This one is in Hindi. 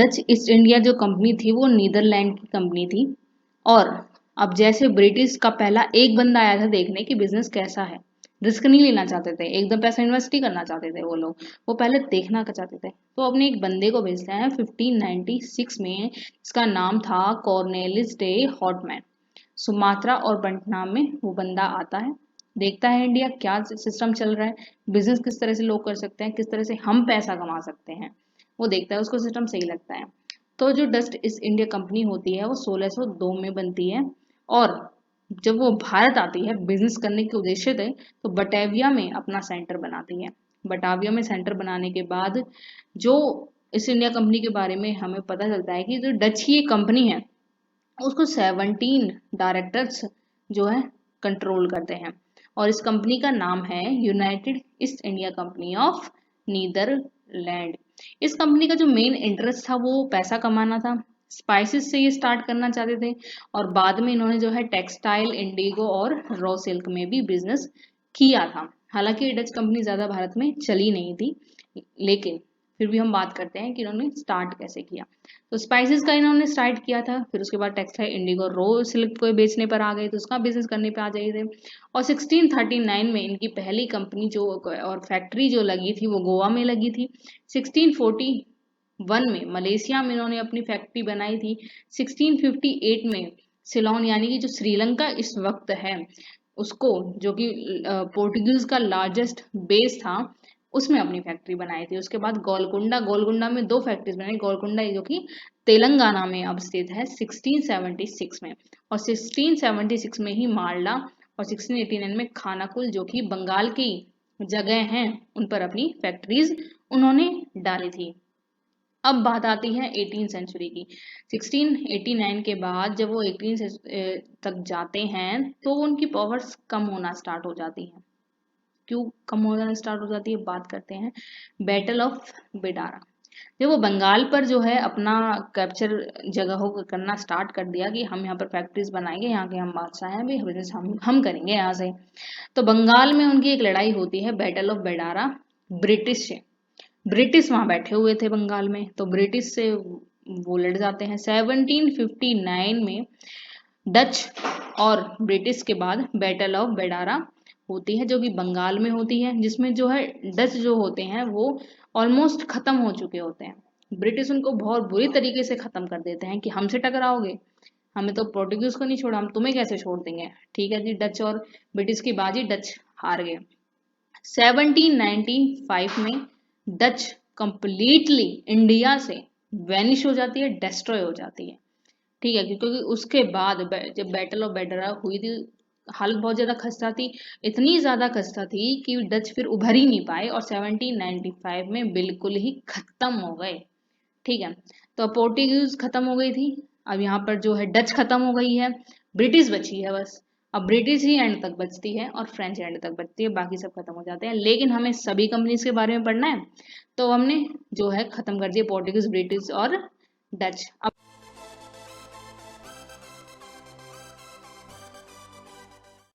डच ईस्ट इंडिया जो कंपनी थी वो नीदरलैंड की कंपनी थी। और अब जैसे ब्रिटिश का पहला एक बंदा आया था देखने कि बिजनेस कैसा है, रिस्क नहीं लेना चाहते थे, एकदम पैसा इन्वेस्ट नहीं करना चाहते थे वो लोग, वो पहले देखना चाहते थे। तो अपने एक बंदे को भेजते हैं 1596 में, इसका नाम था कॉर्नेलिस डे हॉटमैन। सुमात्रा और बंटनाम में वो बंदा आता है, देखता है इंडिया क्या सिस्टम चल रहा है, बिजनेस किस तरह से लोग कर सकते हैं, किस तरह से हम पैसा कमा सकते हैं, वो देखता है, उसको सिस्टम सही लगता है। तो जो डच ईस्ट इंडिया कंपनी होती है वो 1602 में बनती है। और जब वो भारत आती है बिजनेस करने के उद्देश्य से, तो बटाविया में अपना सेंटर बनाती है। बटाविया में सेंटर बनाने के बाद जो ईस्ट इंडिया कंपनी के बारे में हमें पता चलता है कि जो डच की कंपनी है उसको 17 डायरेक्टर्स जो है कंट्रोल करते हैं। और इस कंपनी का नाम है United East India company of Netherland. इस कंपनी का जो मेन इंटरेस्ट था वो पैसा कमाना था, स्पाइसेस से ये स्टार्ट करना चाहते थे। और बाद में इन्होंने जो है टेक्सटाइल, इंडिगो और रॉ सिल्क में भी बिजनेस किया था। हालांकि ये डच कंपनी ज्यादा भारत में चली नहीं थी, लेकिन फिर भी हम बात करते हैं कि इन्होंने स्टार्ट कैसे किया। तो स्पाइसेस का इन्होंने स्टार्ट किया था, फिर उसके बाद टेक्सटाइल, इंडिगो, रो सिल्क को बेचने पर आ गए, तो उसका बिजनेस करने पे आ जाए थे। और 1639 में इनकी पहली कंपनी जो और फैक्ट्री जो लगी थी वो गोवा में लगी थी। 1641 में मलेशिया में इन्होंने अपनी फैक्ट्री बनाई थी। 1658 में सिलोन यानी कि जो श्रीलंका इस वक्त है उसको, जो कि पोर्टुगीज का लार्जेस्ट बेस था, उसमें अपनी फैक्ट्री बनाई थी। उसके बाद गोलकुंडा, गोलकुंडा में दो फैक्ट्रीज बनाई, गोलकुंडा जो कि तेलंगाना में अब स्थित है 1676 में। और 1676 में ही मालडा, और 1689 में खानाकुल जो कि बंगाल की जगह हैं उन पर अपनी फैक्ट्रीज उन्होंने डाली थी। अब बात आती है 18 सेंचुरी की। 1689 के बाद जब वो 18 तक जाते हैं तो उनकी पावर्स कम होना स्टार्ट हो जाती हैं। क्यों कम होना स्टार्ट हो जाती है, बात करते हैं बैटल ऑफ बेडारा। जब वो बंगाल पर जो है अपना कैप्चर जगह करना स्टार्ट कर दिया कि हम यहाँ पर फैक्ट्रीज बनाएंगे, यहाँ के हम बादशाह हैं, भाई बिजनेस हम करेंगे यहाँ से। तो बंगाल में उनकी एक लड़ाई होती है बैटल ऑफ बेडारा ब्रिटिश से। ब्रिटिश वहां बैठे हुए थे बंगाल में, तो ब्रिटिश से वो लड़ जाते हैं। 1759 में डच और ब्रिटिश के बाद बैटल ऑफ बेडारा होती है, जो कि बंगाल में होती है, जिसमें जो है डच जो होते हैं वो ऑलमोस्ट खत्म हो चुके होते हैं। ब्रिटिश उनको बहुत बुरी तरीके से खत्म कर देते हैं कि हमसे टकराओगे, हमें तो पोर्टुगीज को नहीं छोड़ा, हम तुम्हें कैसे छोड़ देंगे। ठीक है जी, डच और ब्रिटिश की बाजी, डच हार गए। 1795 में डच कंप्लीटली इंडिया से वैनिश हो जाती है, डिस्ट्रॉय हो जाती है। ठीक है, क्योंकि उसके बाद जब बैटल ऑफ बेडरा हुई थी, हालत बहुत ज्यादा खस्ता थी, इतनी ज्यादा खस्ता थी कि डच फिर उभर ही नहीं पाए और 1795 में बिल्कुल ही खत्म हो गए। ठीक है, तो पोर्टुगीज खत्म हो गई थी, अब यहाँ पर जो है डच खत्म हो गई है, ब्रिटिश बची है बस। अब ब्रिटिश ही एंड तक बचती है और फ्रेंच एंड तक बचती है, बाकी सब खत्म हो जाते हैं। लेकिन हमें सभी कंपनीज के बारे में पढ़ना है, तो हमने जो है खत्म कर दिया पोर्टुगीज, ब्रिटिश और डच। अब